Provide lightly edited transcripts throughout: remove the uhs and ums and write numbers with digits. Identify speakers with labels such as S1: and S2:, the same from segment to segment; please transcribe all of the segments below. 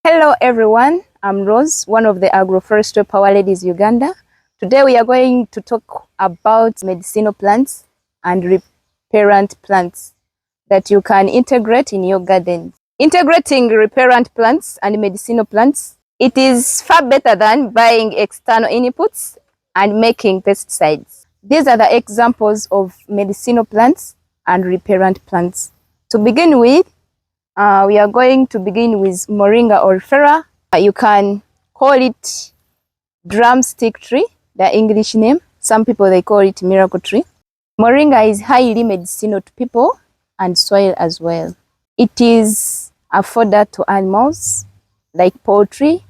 S1: Hello everyone, I'm Rose, one of the agroforestry power ladies Uganda. Today we are going to talk about medicinal plants and repellent plants that you can integrate in your garden. Integrating repellent plants and medicinal plants, it is far better than buying external inputs and making pesticides. These are the examples of medicinal plants and repellent plants. To begin with, we are going to begin with Moringa oleifera. You can call it drumstick tree, the English name. Some people, they call it miracle tree. Moringa is highly medicinal to people and soil as well. It is a fodder to animals like poultry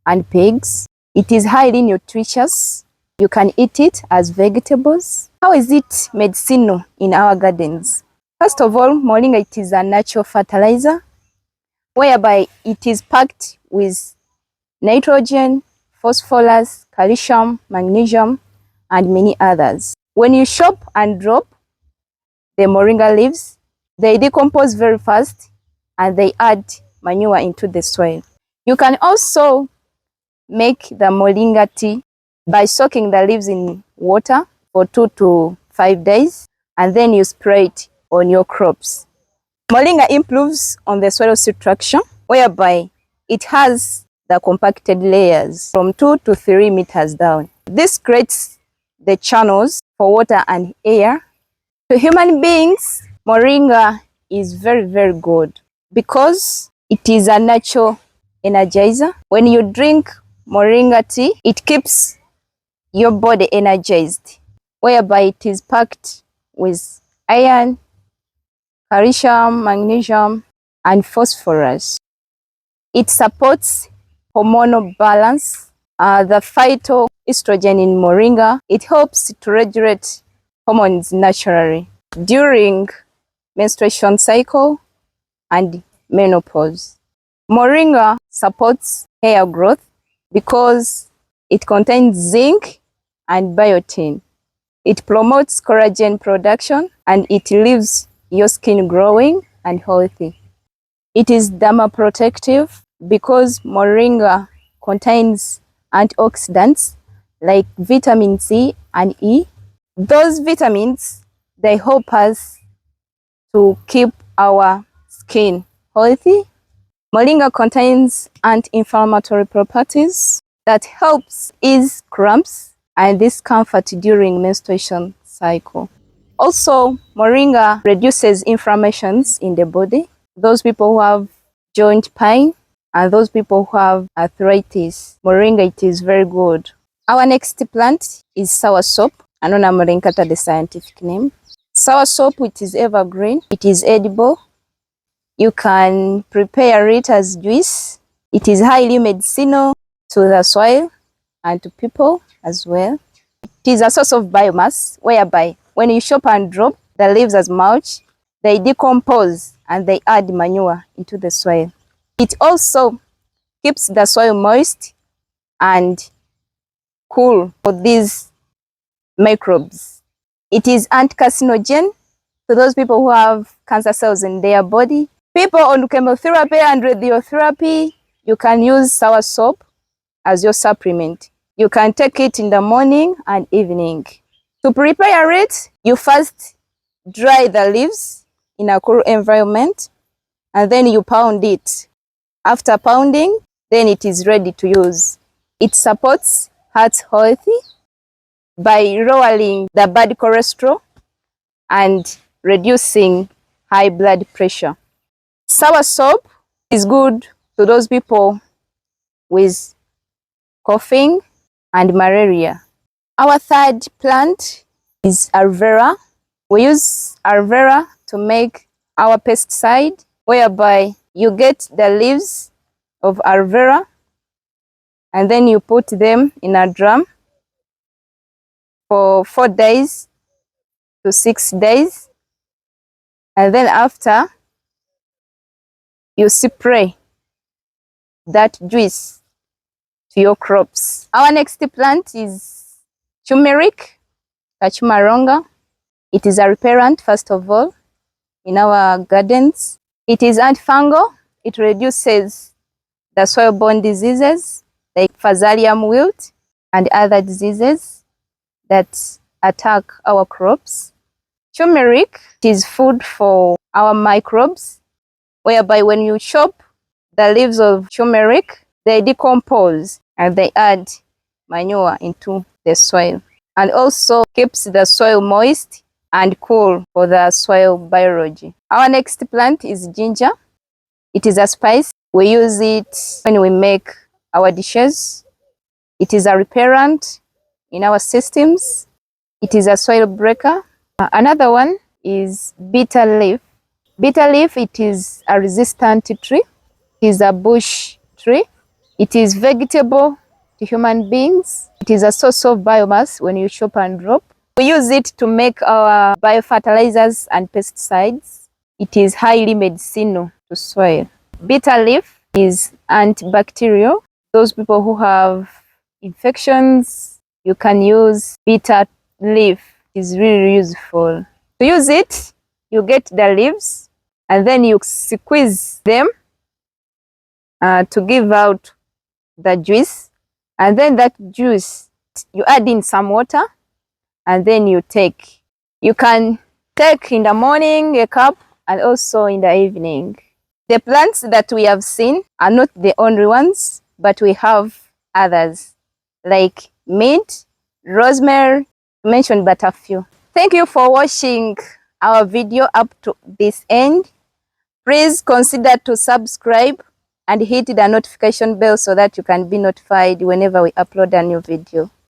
S1: and pigs. It is highly nutritious. You can eat it as vegetables. How is it medicinal in our gardens? First of all, moringa, it is a natural fertilizer whereby it is packed with nitrogen, phosphorus, calcium, magnesium, and many others. When you chop and drop the moringa leaves, they decompose very fast and they add manure into the soil. You can also make the moringa tea by soaking the leaves in water for 2 to 5 days and then you spray it on your crops. Moringa improves on the soil subtraction, whereby it has the compacted layers from 2 to 3 meters down. This creates the channels for water and air. To human beings, moringa is very, very good because it is a natural energizer. When you drink moringa tea, it keeps your body energized, whereby it is packed with iron, calcium, magnesium, and phosphorus. It supports hormonal balance. The phytoestrogen in moringa, it helps to regulate hormones naturally during menstruation cycle and menopause. Moringa supports hair growth because it contains zinc and biotin. It promotes collagen production and it leaves your skin growing and healthy. It is dermoprotective because moringa contains antioxidants like vitamin C and E. Those vitamins, they help us to keep our skin healthy. Moringa contains anti-inflammatory properties that helps ease cramps and discomfort during menstruation cycle. Also, moringa reduces inflammations in the body. Those people who have joint pain and those people who have arthritis, moringa, it is very good. Our next plant is soursop. Anona moringata, the scientific name. Soursop, it is evergreen. It is edible. You can prepare it as juice. It is highly medicinal to the soil and to people as well. It is a source of biomass, whereby when you chop and drop the leaves as mulch, they decompose and they add manure into the soil. It also keeps the soil moist and cool for these microbes. It is anti-carcinogen to those people who have cancer cells in their body. People on chemotherapy and radiotherapy, you can use soursop as your supplement. You can take it in the morning and evening. To prepare it, you first dry the leaves in a cool environment and then you pound it. After pounding, then it is ready to use. It supports heart health by lowering the bad cholesterol and reducing high blood pressure. Soursop is good to those people with coughing and malaria. Our third plant is aloe vera. We use aloe vera to make our pesticide, whereby you get the leaves of aloe vera and then you put them in a drum for 4 days to 6 days. And then after, you spray that juice to your crops. Our next plant is turmeric, kachumaronga. It is a repellent, first of all, in our gardens. It is antifungal. It reduces the soil-borne diseases like fusarium wilt and other diseases that attack our crops. Turmeric is food for our microbes, whereby when you chop the leaves of turmeric, they decompose and they add manure into the soil, and also keeps the soil moist and cool for the soil biology. Our next plant is ginger. It is a spice. We use it when we make our dishes. It is a repellent in our systems. It is a soil breaker. Another one is bitter leaf. Bitter leaf, it is a resistant tree. It is a bush tree. It is vegetable to human beings. It is a source of biomass when you chop and drop. We use it to make our biofertilizers and pesticides. It is highly medicinal to soil. Bitter leaf is antibacterial. Those people who have infections, you can use bitter leaf. It is really useful. To use it, you get the leaves and then you squeeze them to give out the juice, and then that juice you add in some water and then you take. You can take in the morning a cup and also in the evening. The plants that we have seen are not the only ones, but we have others like mint, rosemary, to mention but a few. Thank you for watching our video up to this end. Please consider to subscribe and hit the notification bell so that you can be notified whenever we upload a new video.